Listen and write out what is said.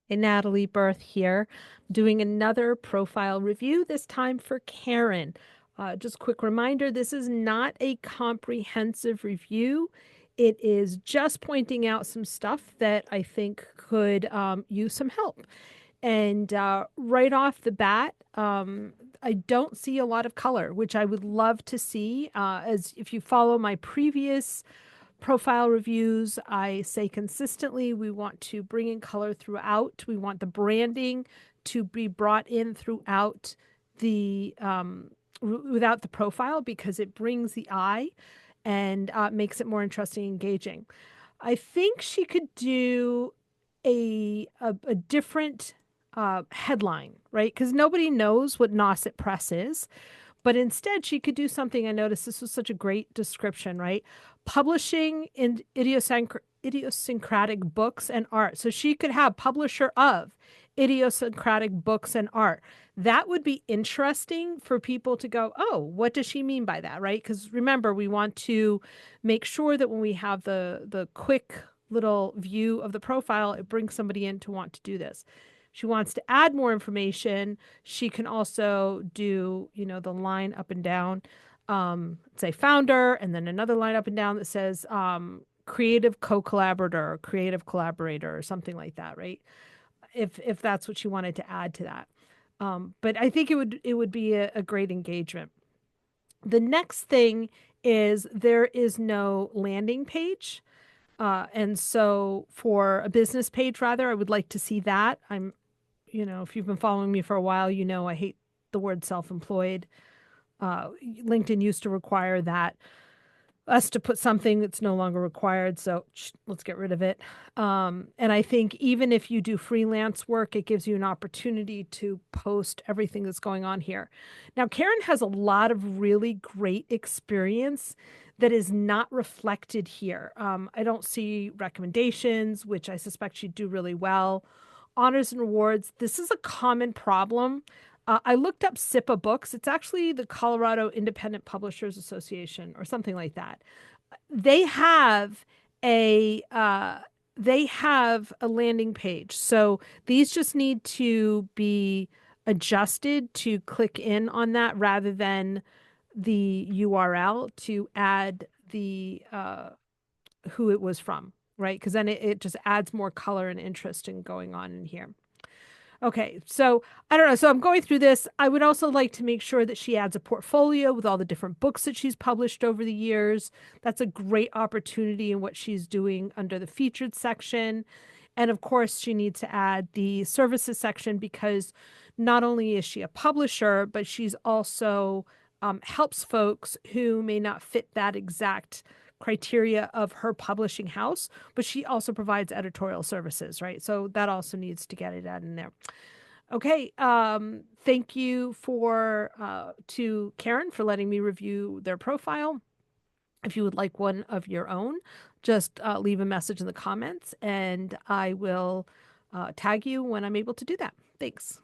Hey, Natalie Berth here, doing another profile review, this time for Karen. Just quick reminder, this is not a comprehensive review. It is just pointing out some stuff that I think could use some help. And right off the bat, I don't see a lot of color, which I would love to see. As if you follow my previous profile reviews, I say consistently we want to bring in color throughout. We want the branding to be brought in throughout the without the profile because it brings the eye and makes it more interesting and engaging. I think she could do a different headline, right? Because nobody knows what Nauset Press is. But instead, she could do something. I noticed this was such a great description, right? Publishing in idiosyncratic books and art. So she could have publisher of idiosyncratic books and art. That would be interesting for people to go, oh, what does she mean by that, right? Because remember, we want to make sure that when we have the quick little view of the profile, it brings somebody in to want to do this. She wants to add more information. She can also do, the line up and down, say founder, and then another line up and down that says creative co-collaborator or creative collaborator or something like that, right? If that's what she wanted to add to that. But I think it would be a great engagement. The next thing is there is no landing page. And so for a business page, rather, I would like to see that. If you've been following me for a while, I hate the word self-employed. LinkedIn used to require that us to put something that's no longer required. So let's get rid of it. And I think even if you do freelance work, it gives you an opportunity to post everything that's going on here. Now, Karen has a lot of really great experience that is not reflected here. I don't see recommendations, which I suspect she'd do really well. Honors and rewards. This is a common problem. I looked up SIPA books. It's actually the Colorado Independent Publishers Association or something like that. They have a uh, they have a landing page. So these just need to be adjusted to click in on that rather than the URL to add the who it was from, right? Because then it just adds more color and interest in going on in here. Okay, so I don't know. So I'm going through this. I would also like to make sure that she adds a portfolio with all the different books that she's published over the years. That's a great opportunity in what she's doing under the featured section. And of course, she needs to add the services section because not only is she a publisher, but she's also helps folks who may not fit that exact criteria of her publishing house, but she also provides editorial services, right? So that also needs to get it out in there. Okay. Thank you to Karen for letting me review their profile. If you would like one of your own, just leave a message in the comments and I will tag you when I'm able to do that. Thanks.